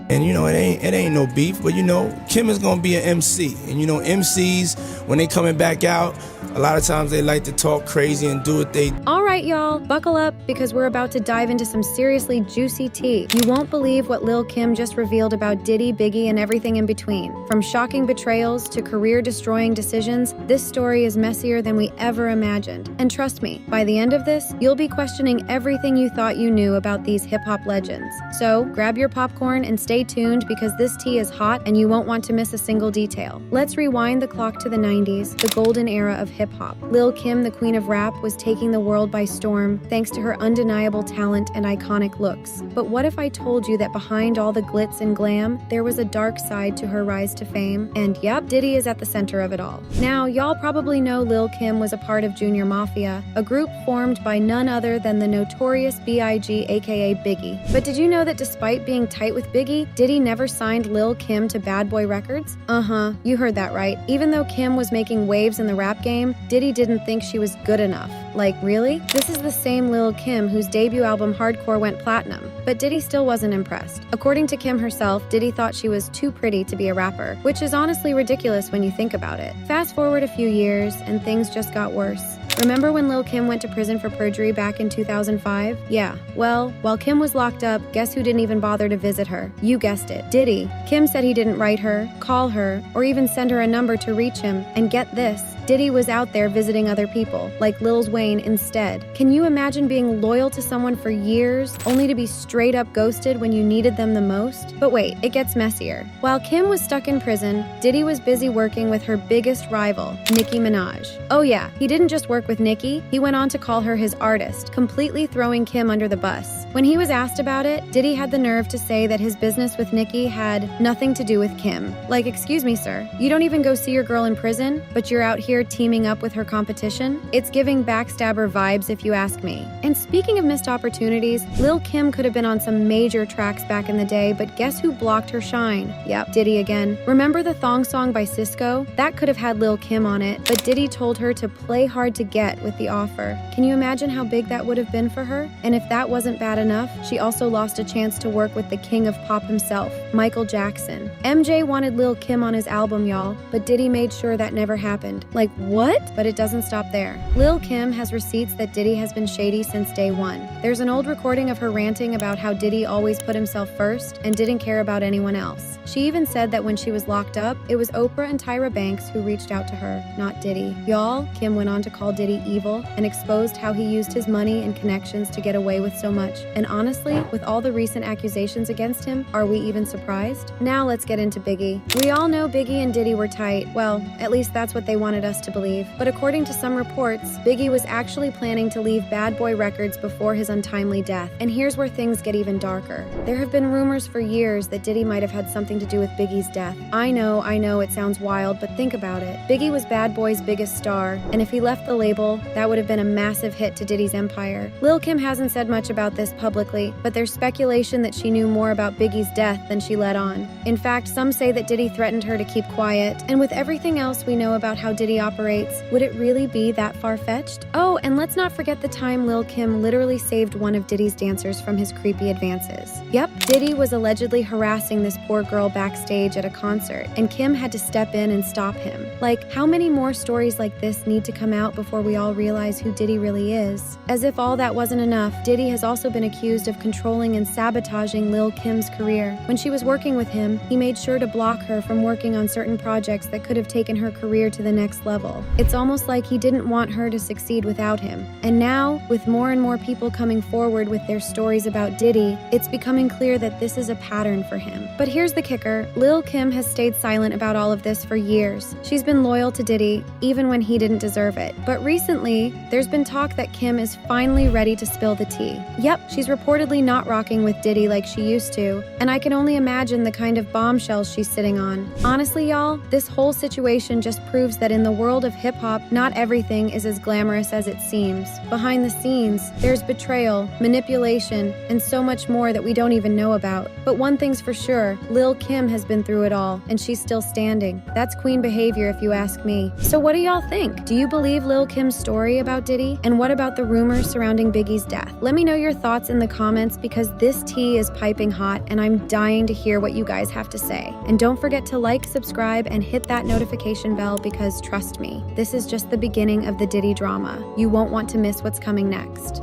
And it ain't no beef, but Kim is gonna be an MC. And MCs, when they coming back out, a lot of times they like to talk crazy and do what they... All right, y'all, buckle up because we're about to dive into some seriously juicy tea. You won't believe what Lil Kim just revealed about Diddy, Biggie, and everything in between. From shocking betrayals to career-destroying decisions, this story is messier than we ever imagined. And trust me, by the end of this, you'll be questioning everything you thought you knew about these hip-hop legends. So grab your popcorn and stay tuned because this tea is hot and you won't want to miss a single detail. Let's rewind the clock to the 90s, the golden era of hip-hop. Lil Kim, the queen of rap, was taking the world by storm thanks to her undeniable talent and iconic looks. But what if I told you that behind all the glitz and glam, there was a dark side to her rise to fame? And yep, Diddy is at the center of it all. Now, y'all probably know Lil Kim was a part of Junior Mafia, a group formed by none other than the notorious B.I.G. aka Biggie. But did you know that despite being tight with Biggie, Diddy never signed Lil Kim to Bad Boy Records? You heard that right. Even though Kim was making waves in the rap game, Diddy didn't think she was good enough. Like, really? This is the same Lil Kim whose debut album Hardcore went platinum. But Diddy still wasn't impressed. According to Kim herself, Diddy thought she was too pretty to be a rapper, which is honestly ridiculous when you think about it. Fast forward a few years, and things just got worse. Remember when Lil Kim went to prison for perjury back in 2005? Yeah, well, while Kim was locked up, guess who didn't even bother to visit her? You guessed it, Diddy. Kim said he didn't write her, call her, or even send her a number to reach him. And get this, Diddy was out there visiting other people, like Lil Wayne instead. Can you imagine being loyal to someone for years, only to be straight up ghosted when you needed them the most? But wait, it gets messier. While Kim was stuck in prison, Diddy was busy working with her biggest rival, Nicki Minaj. Oh yeah, he didn't just work with Nicki, he went on to call her his artist, completely throwing Kim under the bus. When he was asked about it, Diddy had the nerve to say that his business with Nicki had nothing to do with Kim. Like, excuse me, sir, you don't even go see your girl in prison, but you're out here teaming up with her competition? It's giving backstabber vibes if you ask me. And speaking of missed opportunities, Lil Kim could have been on some major tracks back in the day, but guess who blocked her shine? Yep, Diddy again. Remember the thong song by Cisco? That could have had Lil Kim on it, but Diddy told her to play hard to get with the offer. Can you imagine how big that would have been for her? And if that wasn't bad enough, she also lost a chance to work with the king of pop himself, Michael Jackson. MJ wanted Lil Kim on his album, y'all, but Diddy made sure that never happened. Like, what? But it doesn't stop there. Lil Kim has receipts that Diddy has been shady since day one. There's an old recording of her ranting about how Diddy always put himself first and didn't care about anyone else. She even said that when she was locked up, it was Oprah and Tyra Banks who reached out to her, not Diddy. Y'all, Kim went on to call Diddy evil and exposed how he used his money and connections to get away with so much. And honestly, with all the recent accusations against him, are we even surprised? Now let's get into Biggie. We all know Biggie and Diddy were tight. Well, at least that's what they wanted us to believe. But according to some reports, Biggie was actually planning to leave Bad Boy Records before his untimely death. And here's where things get even darker. There have been rumors for years that Diddy might have had something to do with Biggie's death. I know, it sounds wild, but think about it. Biggie was Bad Boy's biggest star, and if he left the label, that would have been a massive hit to Diddy's empire. Lil Kim hasn't said much about this publicly, but there's speculation that she knew more about Biggie's death than she let on. In fact, some say that Diddy threatened her to keep quiet, and with everything else we know about how Diddy operates, would it really be that far-fetched? Oh, and let's not forget the time Lil Kim literally saved one of Diddy's dancers from his creepy advances. Yep, Diddy was allegedly harassing this poor girl backstage at a concert, and Kim had to step in and stop him. Like, how many more stories like this need to come out before we all realize who Diddy really is? As if all that wasn't enough, Diddy has also been accused of controlling and sabotaging Lil Kim's career. When she was working with him, he made sure to block her from working on certain projects that could have taken her career to the next level. It's almost like he didn't want her to succeed without him. And now, with more and more people coming forward with their stories about Diddy, it's becoming clear that this is a pattern for him. But here's the kicker. Lil Kim has stayed silent about all of this for years. She's been loyal to Diddy, even when he didn't deserve it. But recently, there's been talk that Kim is finally ready to spill the tea. Yep, she's reportedly not rocking with Diddy like she used to, and I can only imagine the kind of bombshells she's sitting on. Honestly, y'all, this whole situation just proves that in the world of hip-hop, not everything is as glamorous as it seems. Behind the scenes, there's betrayal, manipulation, and so much more that we don't even know about. But one thing's for sure, Lil Kim has been through it all, and she's still standing. That's queen behavior if you ask me. So what do y'all think? Do you believe Lil Kim's story about Diddy? And what about the rumors surrounding Biggie's death? Let me know your thoughts in the comments because this tea is piping hot and I'm dying to hear what you guys have to say. And don't forget to like, subscribe, and hit that notification bell because trust me, this is just the beginning of the Diddy drama. You won't want to miss what's coming next.